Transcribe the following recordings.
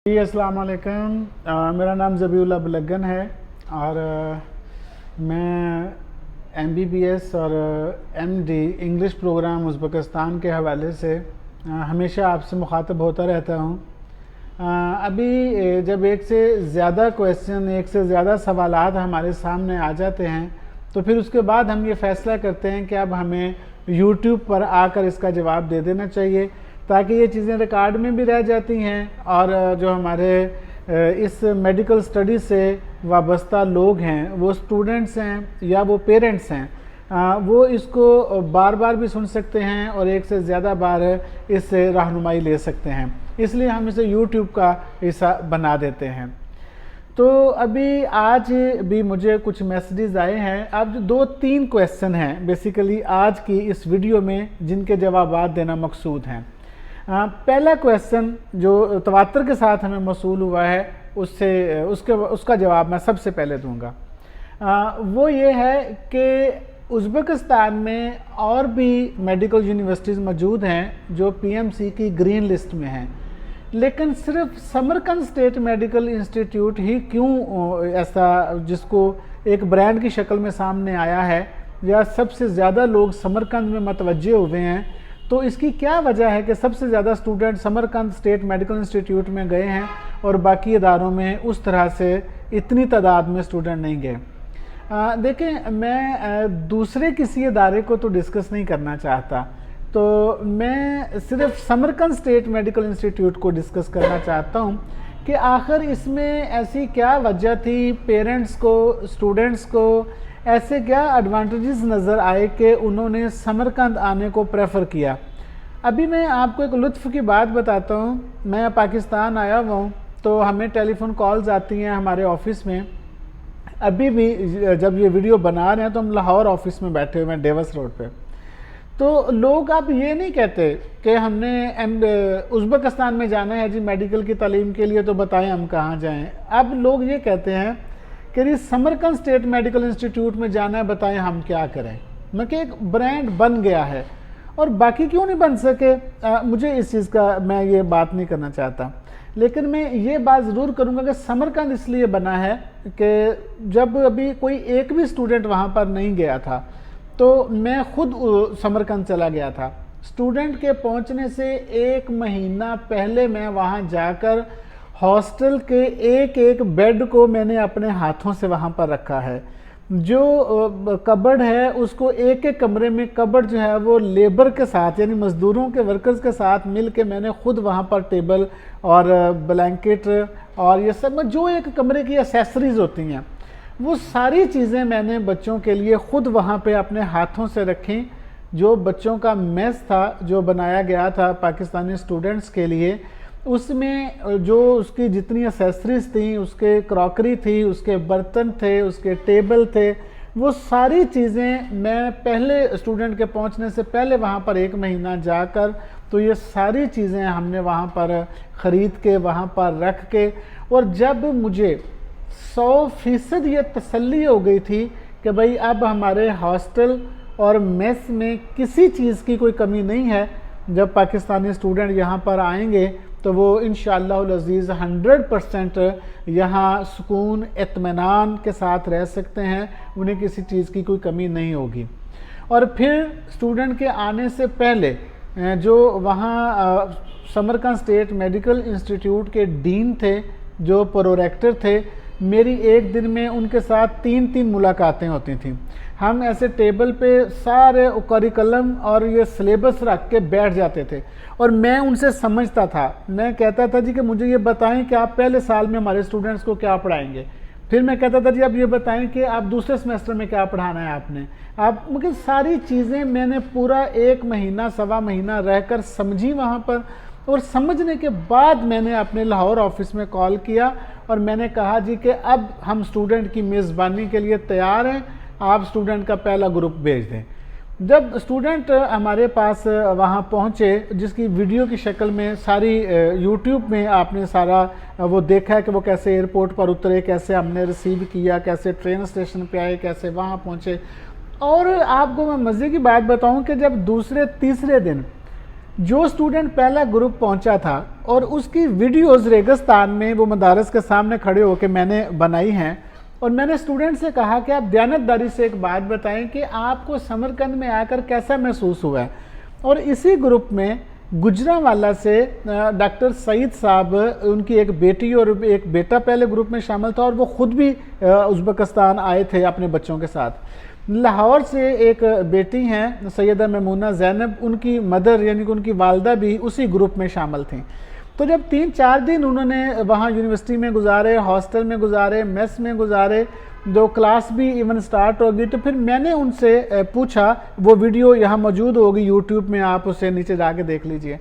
जी अस्सलाम वालेकुम। मेरा नाम ज़बीउल्लाह बुलगन है और मैं एमबीबीएस और एमडी इंग्लिश प्रोग्राम उज़्बेकिस्तान के हवाले से हमेशा आपसे मुखातब होता रहता हूँ। अभी जब एक से ज़्यादा क्वेश्चन, एक से ज़्यादा सवालात हमारे सामने आ जाते हैं तो फिर उसके बाद हम ये फ़ैसला करते हैं कि अब हमें यूट्यूब पर आकर इसका जवाब दे देना चाहिए, ताकि ये चीज़ें रिकॉर्ड में भी रह जाती हैं और जो हमारे इस मेडिकल स्टडी से वाबस्ता लोग हैं, वो स्टूडेंट्स हैं या वो पेरेंट्स हैं, वो इसको बार बार भी सुन सकते हैं और एक से ज़्यादा बार इससे रहनुमाई ले सकते हैं। इसलिए हम इसे यूट्यूब का हिस्सा बना देते हैं। तो अभी आज भी मुझे कुछ मैसेजेस आए हैं। अब जो 2-3 क्वेश्चन हैं बेसिकली आज की इस वीडियो में, जिनके जवाब देना मकसूद हैं। पहला क्वेश्चन जो तवातर के साथ हमें मौसूल हुआ है उसका जवाब मैं सबसे पहले दूंगा। वो ये है कि उज़्बेकिस्तान में और भी मेडिकल यूनिवर्सिटीज़ मौजूद हैं जो पीएमसी की ग्रीन लिस्ट में हैं, लेकिन सिर्फ समरकंद स्टेट मेडिकल इंस्टीट्यूट ही क्यों ऐसा, जिसको एक ब्रांड की शक्ल में सामने आया है या सबसे ज़्यादा लोग समरकंद में मतवज्जे हुए हैं, तो इसकी क्या वजह है कि सबसे ज़्यादा student Samarkand state medical institute में गए हैं और बाकी इदारों में उस तरह से इतनी तादाद में स्टूडेंट नहीं गए। देखें, मैं दूसरे किसी इदारे को तो डिस्कस नहीं करना चाहता, तो मैं सिर्फ समरकंद स्टेट मेडिकल इंस्टीट्यूट को डिस्कस करना चाहता हूँ कि आखिर इसमें ऐसी क्या वजह थी, पेरेंट्स को, स्टूडेंट्स को ऐसे क्या एडवांटेजेस नज़र आए कि उन्होंने समरकंद आने को प्रेफर किया। अभी मैं आपको एक लुत्फ़ की बात बताता हूँ। मैं पाकिस्तान आया हुआ हूँ तो हमें टेलीफोन कॉल्स आती हैं हमारे ऑफिस में। अभी भी जब ये वीडियो बना रहे हैं तो हम लाहौर ऑफिस में बैठे हुए हैं, डेवस रोड पे। तो लोग अब ये नहीं कहते कि हमने उज़्बेकिस्तान में जाना है जी मेडिकल की तालीम के लिए, तो बताएं हम कहाँ जाएं। अब लोग ये कहते हैं कि समरकंद स्टेट मेडिकल इंस्टीट्यूट में जाना है, बताएं हम क्या करें। मैं कि एक ब्रांड बन गया है और बाकी क्यों नहीं बन सके। मुझे इस चीज़ का, मैं ये बात नहीं करना चाहता, लेकिन मैं ये बात ज़रूर करूँगा कि समरकंद इसलिए बना है कि जब अभी कोई एक भी स्टूडेंट वहाँ पर नहीं गया था तो मैं खुद समरकंद चला गया था। स्टूडेंट के पहुँचने से 1 महीना पहले मैं वहाँ जाकर हॉस्टल के एक एक बेड को मैंने अपने हाथों से वहाँ पर रखा है। जो कबर्ड है उसको एक एक कमरे में, कबर्ड जो है वो लेबर के साथ यानी मज़दूरों के, वर्कर्स के साथ मिल के मैंने खुद वहाँ पर टेबल और ब्लैंकेट और ये सब जो एक कमरे की एसेसरीज़ होती हैं वो सारी चीज़ें मैंने बच्चों के लिए खुद वहाँ पे अपने हाथों से रखी। जो बच्चों का मेस था जो बनाया गया था पाकिस्तानी स्टूडेंट्स के लिए, उसमें जो उसकी जितनी एसेसरीज थी, उसके क्रॉकरी थी, उसके बर्तन थे, उसके टेबल थे, वो सारी चीज़ें मैं पहले स्टूडेंट के पहुंचने से पहले वहाँ पर 1 महीना जाकर, तो ये सारी चीज़ें हमने वहाँ पर ख़रीद के वहाँ पर रख के, और जब मुझे 100% ये तसल्ली हो गई थी कि भाई अब हमारे हॉस्टल और मेस में किसी चीज़ की कोई कमी नहीं है, जब पाकिस्तानी स्टूडेंट यहाँ पर आएंगे तो वो इंशाअल्लाह अज़ीज़ 100% यहाँ सुकून इत्मीनान के साथ रह सकते हैं, उन्हें किसी चीज़ की कोई कमी नहीं होगी। और फिर स्टूडेंट के आने से पहले जो वहाँ समरकंद स्टेट मेडिकल इंस्टीट्यूट के डीन थे, जो प्रोरेक्टर थे, मेरी एक दिन में उनके साथ 3-3 मुलाकातें होती थीं। हम ऐसे टेबल पे सारे करिकुलम और ये सिलेबस रख के बैठ जाते थे और मैं उनसे समझता था। मैं कहता था जी कि मुझे ये बताएं कि आप पहले साल में हमारे स्टूडेंट्स को क्या पढ़ाएंगे। फिर मैं कहता था जी अब ये बताएं कि आप दूसरे सेमेस्टर में क्या पढ़ाना है आपने। आप मुझे सारी चीज़ें मैंने पूरा 1 महीना, सवा महीना रहकर समझी वहाँ पर, और समझने के बाद मैंने अपने लाहौर ऑफिस में कॉल किया और मैंने कहा जी कि अब हम स्टूडेंट की मेज़बानी के लिए तैयार हैं, आप स्टूडेंट का पहला ग्रुप भेज दें। जब स्टूडेंट हमारे पास वहाँ पहुँचे, जिसकी वीडियो की शक्ल में सारी यूट्यूब में आपने सारा वो देखा है कि वो कैसे एयरपोर्ट पर उतरे, कैसे हमने रिसीव किया, कैसे ट्रेन स्टेशन पे आए, कैसे वहाँ पहुँचे। और आपको मैं मज़े की बात बताऊँ कि जब दूसरे तीसरे दिन जो स्टूडेंट पहला ग्रुप पहुंचा था और उसकी वीडियोस रेगिस्तान में वो मदारस के सामने खड़े होकर मैंने बनाई हैं, और मैंने स्टूडेंट से कहा कि आप दयानतदारी से एक बात बताएं कि आपको समरकंद में आकर कैसा महसूस हुआ है। और इसी ग्रुप में गुजरांवाला से डॉक्टर सईद साहब, उनकी एक बेटी और एक बेटा पहले ग्रुप में शामिल था, और वो ख़ुद भी उज़्बेकिस्तान आए थे अपने बच्चों के साथ। लाहौर से एक बेटी हैं सैयदा मैमूना ज़ैनब, उनकी मदर यानी कि उनकी वालदा भी उसी ग्रुप में शामिल थी। तो जब 3-4 दिन उन्होंने वहाँ यूनिवर्सिटी में गुजारे, हॉस्टल में गुजारे, मेस में गुजारे, जो क्लास भी इवन स्टार्ट होगी, तो फिर मैंने उनसे पूछा, वो वीडियो यहाँ मौजूद होगी यूट्यूब में, आप उसे नीचे जाके देख लीजिए।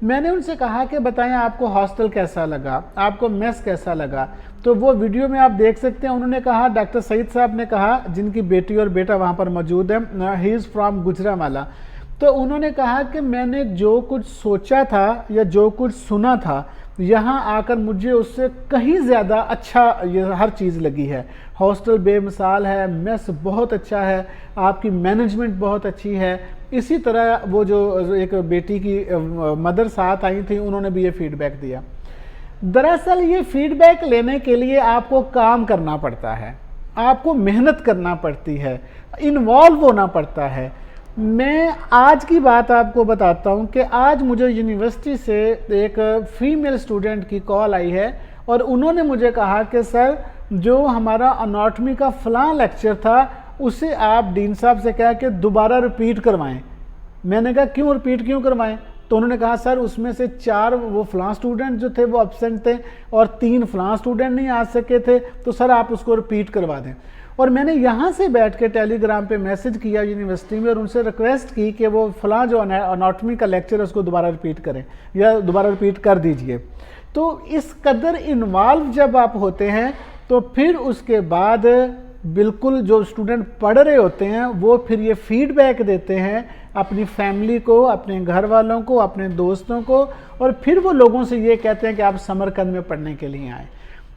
मैंने उनसे कहा कि बताएं आपको हॉस्टल कैसा लगा, आपको मेस कैसा लगा। तो वो वीडियो में आप देख सकते हैं। उन्होंने कहा, डॉक्टर सईद साहब ने कहा, जिनकी बेटी और बेटा वहाँ पर मौजूद है, ही इज़ फ्राम गुजरांवाला। तो उन्होंने कहा कि मैंने जो कुछ सोचा था या जो कुछ सुना था, यहाँ आकर मुझे उससे कहीं ज़्यादा अच्छा ये हर चीज़ लगी है। हॉस्टल बेमिसाल है, मेस बहुत अच्छा है, आपकी मैनेजमेंट बहुत अच्छी है। इसी तरह वो जो एक बेटी की मदर साथ आई थी, उन्होंने भी ये फीडबैक दिया। दरअसल ये फीडबैक लेने के लिए आपको काम करना पड़ता है, आपको मेहनत करना पड़ती है, इन्वॉल्व होना पड़ता है। मैं आज की बात आपको बताता हूँ कि आज मुझे यूनिवर्सिटी से एक फ़ीमेल स्टूडेंट की कॉल आई है, और उन्होंने मुझे कहा कि सर, जो हमारा अनाटॉमी का फ़लाँ लेक्चर था, उसे आप डीन साहब से कहा कि दोबारा रिपीट करवाएं। मैंने कहा क्यों रिपीट क्यों करवाएं? तो उन्होंने कहा सर, उसमें से 4 वो फ़लाँ स्टूडेंट जो थे वो एब्सेंट थे, और 3 फ़लाँ स्टूडेंट नहीं आ सके थे, तो सर आप उसको रिपीट करवा दें। और मैंने यहाँ से बैठ के टेलीग्राम पे मैसेज किया यूनिवर्सिटी में, और उनसे रिक्वेस्ट की कि वो फ़लाँ जो अनाटॉमी का लेक्चर है उसको दोबारा रिपीट करें या दोबारा रिपीट कर दीजिए। तो इस कदर इन्वॉल्व जब आप होते हैं, तो फिर उसके बाद बिल्कुल जो स्टूडेंट पढ़ रहे होते हैं वो फिर ये फीडबैक देते हैं अपनी फैमिली को, अपने घर वालों को, अपने दोस्तों को, और फिर वो लोगों से ये कहते हैं कि आप समरकंद में पढ़ने के लिए आए।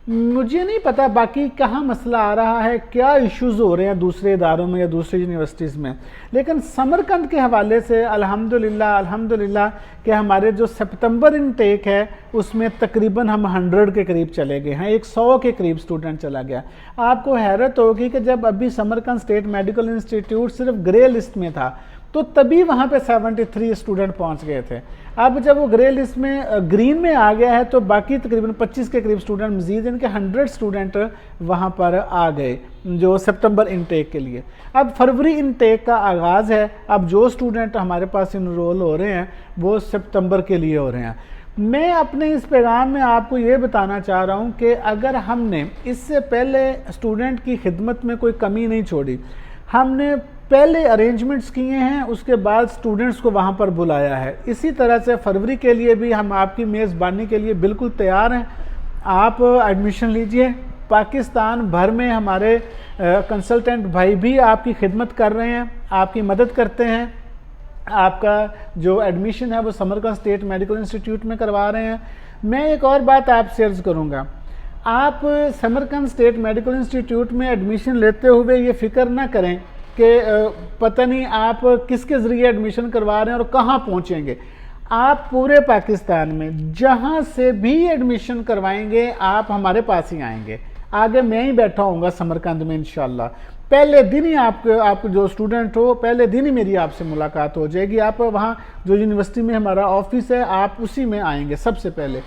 मुझे नहीं पता बाकी कहाँ मसला आ रहा है, क्या इश्यूज़ हो रहे हैं दूसरे इदारों में या दूसरी यूनिवर्सिटीज़ में, लेकिन समरकंद के हवाले से अल्हम्दुलिल्लाह कि हमारे जो सितंबर इनटेक है उसमें तकरीबन हम 100 के करीब चले गए हैं, 100 के करीब स्टूडेंट चला गया। आपको हैरत होगी कि जब अभी समरकंद स्टेट मेडिकल इंस्टीट्यूट सिर्फ ग्रे लिस्ट में था, तो तभी वहाँ पे 73 स्टूडेंट पहुँच गए थे। अब जब वो ग्रे लिस्ट में ग्रीन में आ गया है, तो बाकी तकरीबन 25 के करीब स्टूडेंट मजीद, इनके 100 स्टूडेंट वहाँ पर आ गए जो सितंबर इनटेक के लिए। अब फरवरी इनटेक का आगाज़ है, अब जो स्टूडेंट हमारे पास इनरोल हो रहे हैं वो सितंबर के लिए हो रहे हैं। मैं अपने इस पैगाम में आपको ये बताना चाह रहा हूँ कि अगर हमने इससे पहले स्टूडेंट की खिदमत में कोई कमी नहीं छोड़ी, हमने पहले अरेंजमेंट्स किए हैं, उसके बाद स्टूडेंट्स को वहाँ पर बुलाया है, इसी तरह से फरवरी के लिए भी हम आपकी मेज़बानी के लिए बिल्कुल तैयार हैं। आप एडमिशन लीजिए। पाकिस्तान भर में हमारे कंसल्टेंट भाई भी आपकी खिदमत कर रहे हैं, आपकी मदद करते हैं। आपका जो एडमिशन है वो समरकंद स्टेट मेडिकल इंस्टीट्यूट में करवा रहे हैं। मैं एक और बात आपसे अर्ज़ करूँगा, आप समरकंद स्टेट मेडिकल इंस्टीट्यूट में एडमिशन लेते हुए ये फ़िक्र ना करें कि पता नहीं आप किसके ज़रिए एडमिशन करवा रहे हैं और कहाँ पहुँचेंगे। आप पूरे पाकिस्तान में जहाँ से भी एडमिशन करवाएंगे आप हमारे पास ही आएंगे। आगे मैं ही बैठा हूँगा समरकंद में इंशाल्लाह। पहले दिन ही आप जो स्टूडेंट हो, पहले दिन ही मेरी आपसे मुलाकात हो जाएगी। आप वहाँ जो यूनिवर्सिटी में हमारा ऑफिस है, आप उसी में आएंगे सबसे पहले।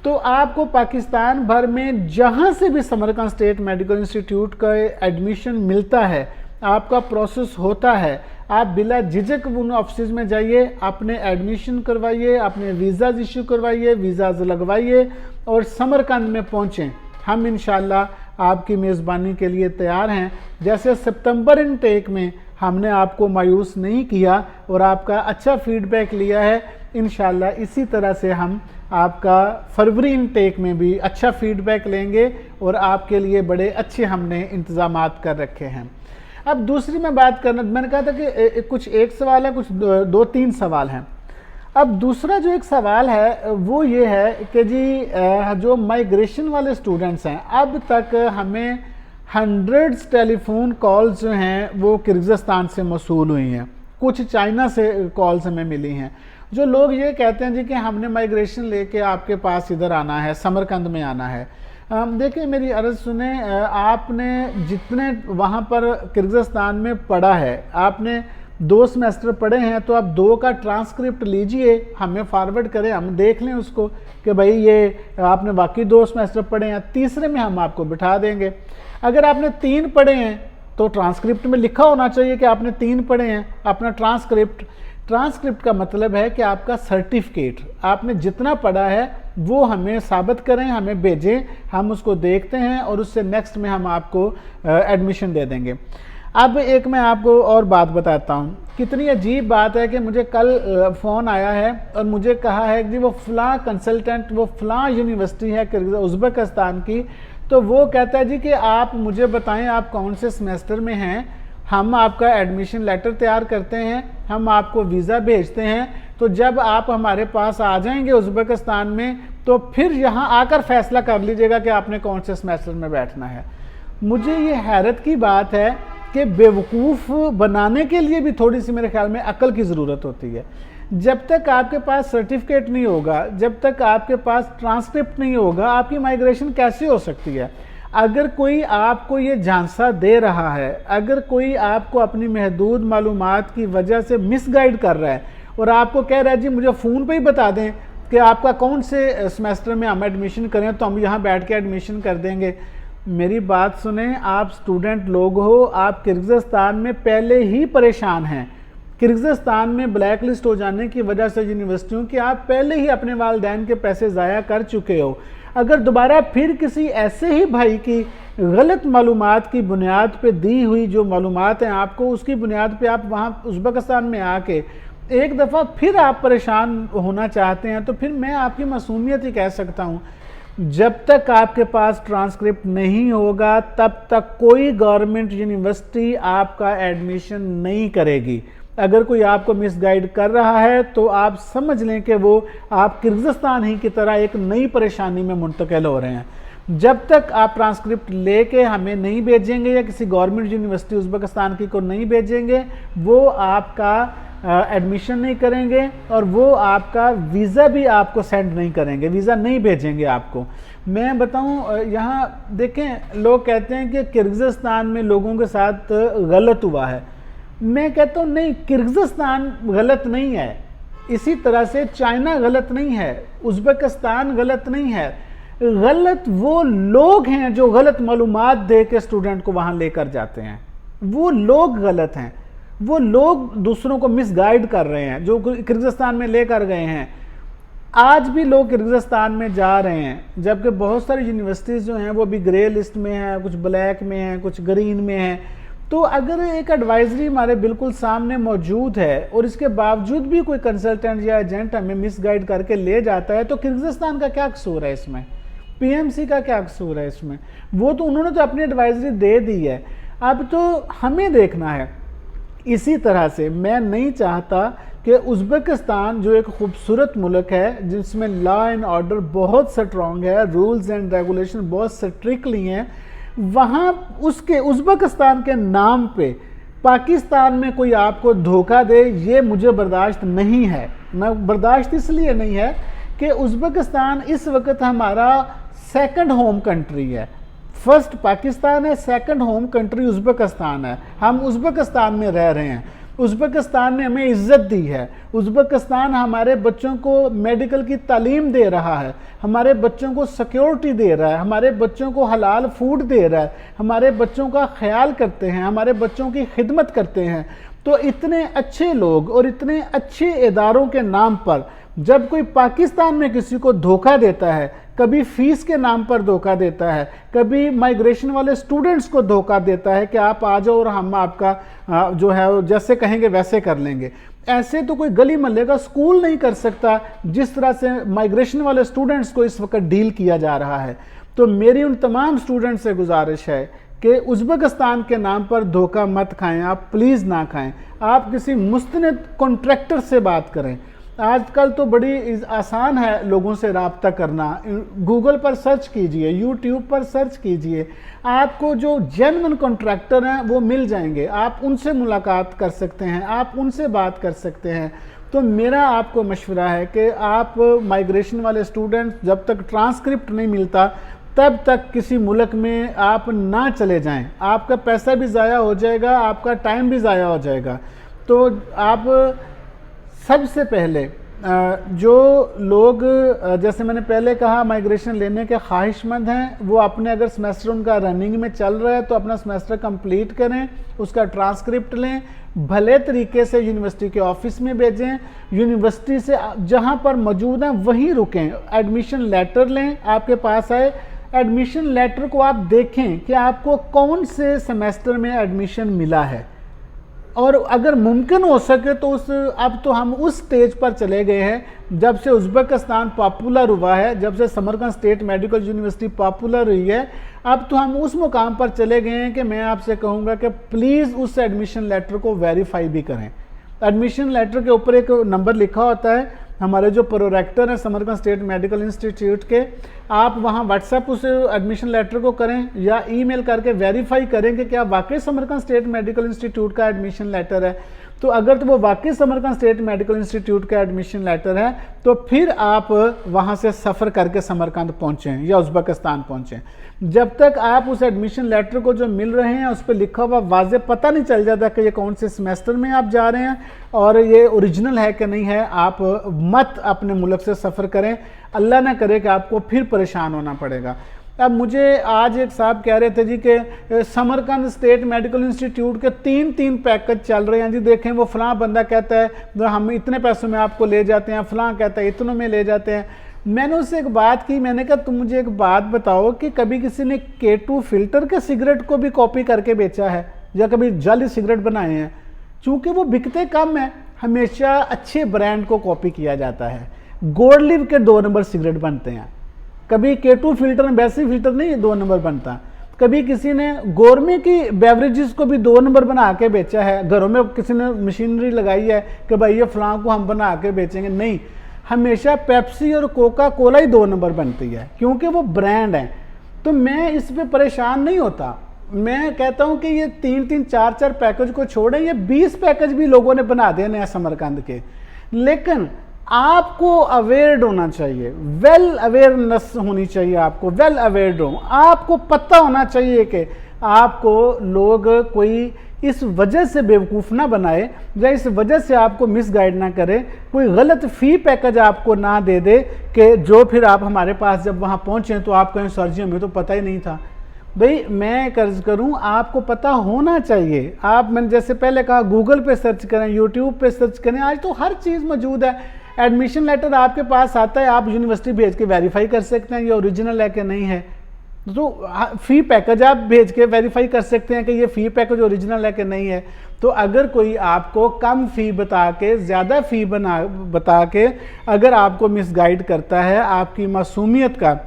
तो आपको पाकिस्तान भर में जहाँ से भी समरकंद स्टेट मेडिकल इंस्टीट्यूट का एडमिशन मिलता है, आपका प्रोसेस होता है, आप बिला झिझक उन ऑफिस में जाइए, अपने एडमिशन करवाइए, अपने वीज़ाज़ इशू करवाइए, वीज़ाज़ लगवाइए और समरकंद में पहुँचें। हम इंशाल्लाह आपकी मेज़बानी के लिए तैयार हैं। जैसे सितंबर इनटेक में हमने आपको मायूस नहीं किया और आपका अच्छा फीडबैक लिया है, इंशाल्लाह इसी तरह से हम आपका फरवरी इनटेक में भी अच्छा फीडबैक लेंगे और आपके लिए बड़े अच्छे हमने इंतज़ामात कर रखे हैं। अब दूसरी मैं बात करना, मैंने कहा था कि कुछ एक सवाल है, कुछ दो तीन सवाल हैं। अब दूसरा जो एक सवाल है वो ये है कि जी जो माइग्रेशन वाले स्टूडेंट्स हैं, अब तक हमें 100 टेलीफोन कॉल्स जो हैं वो किर्गिज़स्तान से मौसूल हुई हैं, कुछ चाइना से कॉल्स हमें मिली हैं। जो लोग ये कहते हैं जी कि हमने माइग्रेशन लेके आपके पास इधर आना है, समरकंद में आना है, देखिए मेरी अर्ज़ सुने, आपने जितने वहाँ पर किर्गिज़स्तान में पढ़ा है, आपने 2 सेमेस्टर पढ़े हैं, तो आप 2 का ट्रांसक्रिप्ट लीजिए, हमें फॉरवर्ड करें, हम देख लें उसको कि भाई ये आपने बाकी 2 सेमेस्टर पढ़े हैं, तीसरे में हम आपको बिठा देंगे। अगर आपने 3 पढ़े हैं तो ट्रांसक्रिप्ट में लिखा होना चाहिए कि आपने 3 पढ़े हैं। अपना ट्रांसक्रिप्ट का मतलब है कि आपका सर्टिफिकेट, आपने जितना पढ़ा है वो हमें साबित करें, हमें भेजें, हम उसको देखते हैं और उससे नेक्स्ट में हम आपको एडमिशन दे देंगे। अब एक मैं आपको और बात बताता हूँ, कितनी अजीब बात है कि मुझे कल फ़ोन आया है और मुझे कहा है कि वो फ़लाँ कंसल्टेंट, वो फ़लाँ यूनिवर्सिटी है उज़्बेकिस्तान की, तो वो कहता है जी कि आप मुझे बताएं आप कौन से सेमेस्टर में हैं, हम आपका एडमिशन लेटर तैयार करते हैं, हम आपको वीज़ा भेजते हैं, तो जब आप हमारे पास आ जाएंगे उज़्बेकिस्तान में तो फिर यहाँ आकर फैसला कर लीजिएगा कि आपने कौन से सेमेस्टर में बैठना है। मुझे ये हैरत की बात है कि बेवकूफ़ बनाने के लिए भी थोड़ी सी मेरे ख्याल में अक्ल की ज़रूरत होती है। जब तक आपके पास सर्टिफिकेट नहीं होगा, जब तक आपके पास ट्रांसक्रिप्ट नहीं होगा, आपकी माइग्रेशन कैसे हो सकती है? अगर कोई आपको ये झांसा दे रहा है, अगर कोई आपको अपनी महदूद मालूमात की वजह से मिसगाइड कर रहा है और आपको कह रहा है जी मुझे फ़ोन पे ही बता दें कि आपका कौन से सेमेस्टर में हम एडमिशन करें तो हम यहाँ बैठ के एडमिशन कर देंगे, मेरी बात सुने, आप स्टूडेंट लोग हो, आप किर्गिज़स्तान में पहले ही परेशान हैं। किर्गिज़स्तान में ब्लैक लिस्ट हो जाने की वजह से यूनिवर्सिटियों की आप पहले ही अपने वालिदैन के पैसे ज़ाया कर चुके हो। अगर दोबारा फिर किसी ऐसे ही भाई की गलत मालूमात की बुनियाद पे दी हुई जो मालूमात हैं आपको, उसकी बुनियाद पे आप वहाँ उज़्बेकिस्तान में आके एक दफ़ा फिर आप परेशान होना चाहते हैं, तो फिर मैं आपकी मासूमियत ही कह सकता हूँ। जब तक आपके पास ट्रांसक्रिप्ट नहीं होगा तब तक कोई गवर्नमेंट यूनिवर्सिटी आपका एडमिशन नहीं करेगी। अगर कोई आपको मिसगाइड कर रहा है तो आप समझ लें कि वो आप किर्गिज़स्तान ही की तरह एक नई परेशानी में मुंतकिल हो रहे हैं। जब तक आप ट्रांसक्रिप्ट लेके हमें नहीं भेजेंगे या किसी गवर्नमेंट यूनिवर्सिटी उज़्बेकिस्तान की को नहीं भेजेंगे, वो आपका एडमिशन नहीं करेंगे और वो आपका वीज़ा भी आपको सेंड नहीं करेंगे, वीज़ा नहीं भेजेंगे आपको। मैं बताऊं, यहाँ देखें, लोग कहते हैं कि किर्गिज़स्तान में लोगों के साथ गलत हुआ है। मैं कहता हूँ नहीं, किर्गिज़स्तान गलत नहीं है, इसी तरह से चाइना गलत नहीं है, उज़्बेकिस्तान गलत नहीं है, गलत वो लोग हैं जो गलत मालूमात दे के स्टूडेंट को वहाँ लेकर जाते हैं। वो लोग गलत हैं, वो लोग दूसरों को मिसगाइड कर रहे हैं जो किर्गिज़स्तान में लेकर गए हैं। आज भी लोग किर्गिज़स्तान में जा रहे हैं, जबकि बहुत सारी यूनिवर्सिटीज़ जो हैं वो भी ग्रे लिस्ट में हैं, कुछ ब्लैक में हैं, कुछ ग्रीन में हैं। तो अगर एक एडवाइजरी हमारे बिल्कुल सामने मौजूद है और इसके बावजूद भी कोई कंसल्टेंट या एजेंट हमें मिसगाइड करके ले जाता है, तो किर्गिज़स्तान का क्या कसूर है इसमें? पीएमसी का क्या कसूर है इसमें? वो तो उन्होंने तो अपनी एडवाइजरी दे दी है, अब तो हमें देखना है। इसी तरह से मैं नहीं चाहता कि उज़्बेकिस्तान जो एक खूबसूरत मुल्क है जिसमें लॉ एंड ऑर्डर बहुत स्ट्रॉन्ग है, रूल्स एंड रेगुलेशन बहुत स्ट्रिक्टली हैं, वहाँ उसके उज़्बेकिस्तान के नाम पे पाकिस्तान में कोई आपको धोखा दे, ये मुझे बर्दाश्त नहीं है। मैं बर्दाश्त इसलिए नहीं है कि उज़्बेकिस्तान इस वक्त हमारा सेकंड होम कंट्री है। फर्स्ट पाकिस्तान है, सेकंड होम कंट्री उज़्बेकिस्तान है। हम उज़्बेकिस्तान में रह रहे हैं, उज़्बेकिस्तान ने हमें इज़्ज़त दी है, उज़्बेकिस्तान हमारे बच्चों को मेडिकल की तालीम दे रहा है, हमारे बच्चों को सिक्योरिटी दे रहा है, हमारे बच्चों को हलाल फूड दे रहा है, हमारे बच्चों का ख्याल करते हैं, हमारे बच्चों की खिदमत करते हैं। तो इतने अच्छे लोग और इतने अच्छे इदारों के नाम पर जब कोई पाकिस्तान में किसी को धोखा देता है, कभी फीस के नाम पर धोखा देता है, कभी माइग्रेशन वाले स्टूडेंट्स को धोखा देता है कि आप आ जाओ और हम आपका जो है जैसे कहेंगे वैसे कर लेंगे, ऐसे तो कोई गली मोहल्ले का स्कूल नहीं कर सकता जिस तरह से माइग्रेशन वाले स्टूडेंट्स को इस वक्त डील किया जा रहा है। तो मेरी उन तमाम स्टूडेंट्स से गुजारिश है कि उज़्बेकिस्तान के नाम पर धोखा मत खाएं, आप प्लीज़ ना खाएं। आप किसी मुस्तनद कॉन्ट्रैक्टर से बात करें। आजकल तो बड़ी आसान है लोगों से रब्ता करना, गूगल पर सर्च कीजिए, यूट्यूब पर सर्च कीजिए, आपको जो जेन्युइन कॉन्ट्रैक्टर हैं वो मिल जाएंगे, आप उनसे मुलाकात कर सकते हैं, आप उनसे बात कर सकते हैं। तो मेरा आपको मशवरा है कि आप माइग्रेशन वाले स्टूडेंट्स जब तक ट्रांसक्रिप्ट नहीं मिलता तब तक किसी मुल्क में आप ना चले जाएं, आपका पैसा भी ज़ाया हो जाएगा, आपका टाइम भी ज़ाया हो जाएगा। तो आप सबसे पहले जो लोग जैसे मैंने पहले कहा माइग्रेशन लेने के ख्वाहिशमंद हैं, वो अपने अगर सेमेस्टर उनका रनिंग में चल रहा है तो अपना सेमेस्टर कंप्लीट करें, उसका ट्रांसक्रिप्ट लें, भले तरीके से यूनिवर्सिटी के ऑफिस में भेजें, यूनिवर्सिटी से जहां पर मौजूद हैं वहीं रुकें, एडमिशन लेटर लें, आपके पास आए, एडमिशन लेटर को आप देखें कि आपको कौन से सेमेस्टर में एडमिशन मिला है, और अगर मुमकिन हो सके तो अब तो हम उस स्टेज पर चले गए हैं जब से उज़्बेकिस्तान पॉपुलर हुआ है, जब से Samarkand state medical university popular हुई है, अब तो हम उस मुकाम पर चले गए हैं कि मैं आपसे कहूँगा कि प्लीज़ उस एडमिशन लेटर को वेरीफाई भी करें। एडमिशन लेटर के ऊपर एक नंबर लिखा होता है, हमारे जो प्रोरेक्टर हैं समरकंद स्टेट मेडिकल इंस्टीट्यूट के, आप वहाँ व्हाट्सएप उस एडमिशन लेटर को करें या ईमेल करके वेरीफाई करें कि क्या वाकई समरकंद स्टेट मेडिकल इंस्टीट्यूट का एडमिशन लेटर है। तो अगर तो वो वाकई समरकंद स्टेट मेडिकल इंस्टीट्यूट का एडमिशन लेटर है तो फिर आप वहाँ से सफ़र करके समरकंद पहुँचें या उज़्बेकिस्तान पहुँचें। जब तक आप उस एडमिशन लेटर को जो मिल रहे हैं उस पर लिखा हुआ वाज़े पता नहीं चल जाता कि ये कौन से सेमेस्टर में आप जा रहे हैं और ये ओरिजिनल है कि नहीं है, आप मत अपने मुल्क से सफ़र करें, अल्लाह ना करे कि आपको फिर परेशान होना पड़ेगा। अब मुझे आज एक साहब कह रहे थे जी कि समरकंद स्टेट मेडिकल इंस्टीट्यूट के 3 पैकेज चल रहे हैं जी, देखें वो फ़लाँ बंदा कहता है हम इतने पैसों में आपको ले जाते हैं, फ़लाँ कहता है इतनों में ले जाते हैं। मैंने उससे एक बात की, मैंने कहा तुम मुझे एक बात बताओ कि कभी किसी ने K2 फिल्टर के सिगरेट को भी कॉपी करके बेचा है या कभी जाली सिगरेट बनाए हैं? चूँकि वो बिकते कम है, हमेशा अच्छे ब्रांड को कॉपी किया जाता है। गोल्ड लिव के 2 नंबर सिगरेट बनते हैं, कभी K2 फिल्टर में वैसे फिल्टर नहीं 2 नंबर बनता। कभी किसी ने गोरमे की बेवरेजेस को भी 2 नंबर बना के बेचा है, घरों में किसी ने मशीनरी लगाई है कि भाई ये फलां को हम बना के बेचेंगे, नहीं, हमेशा पेप्सी और कोका कोला ही 2 नंबर बनती है क्योंकि वो ब्रांड है। तो मैं इस पे परेशान नहीं होता, मैं कहता हूँ कि ये 3-3 4-4 पैकेज को छोड़ें, ये 20 पैकेज भी लोगों ने बना देने हैं समरकंद के, लेकिन आपको अवेयर्ड होना चाहिए, वेल अवेयरनेस होनी चाहिए, आपको वेल अवेयर्ड हो, आपको पता होना चाहिए कि आपको लोग कोई इस वजह से बेवकूफ़ ना बनाए या इस वजह से आपको मिसगाइड ना करे, कोई गलत फ़ी पैकेज आपको ना दे दे कि जो फिर आप हमारे पास जब वहाँ पहुँचें तो आप कहें सर जी हमें तो पता ही नहीं था। भाई मैं कर्ज करूं, आपको पता होना चाहिए। आप मैंने जैसे पहले कहा गूगल पे सर्च करें, यूट्यूब पे सर्च करें, आज तो हर चीज़ मौजूद है। एडमिशन लेटर आपके पास आता है, आप यूनिवर्सिटी भेज के वेरीफाई कर सकते हैं ये ओरिजिनल है कि नहीं है। तो फ़ी पैकेज आप भेज के वेरीफाई कर सकते हैं कि ये फ़ी पैकेज ओरिजिनल है कि नहीं है। तो अगर कोई आपको कम फ़ी बता के ज़्यादा फ़ी बता के अगर आपको मिसगाइड करता है, आपकी मासूमियत का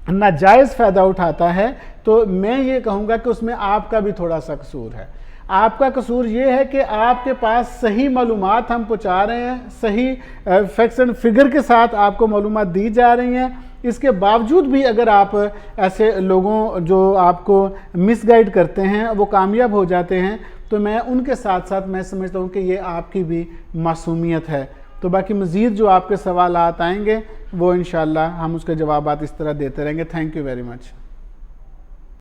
नाजायज़ फ़ायदा उठाता है, तो मैं ये कहूँगा कि उसमें आपका भी थोड़ा सा कसूर है। आपका कसूर ये है कि आपके पास सही मालूमात हम पहुँचा रहे हैं, सही फैक्ट्स एंड फिगर के साथ आपको मालूमात दी जा रही हैं, इसके बावजूद भी अगर आप ऐसे लोगों जो आपको मिसगाइड करते हैं वो कामयाब हो जाते हैं, तो मैं उनके साथ साथ मैं समझता हूँ कि ये आपकी भी मासूमियत है। तो बाकी मज़ीद जो आपके सवाल आएंगे वो इंशाल्लाह हम उसके जवाबात इस तरह देते रहेंगे। Thank you very much.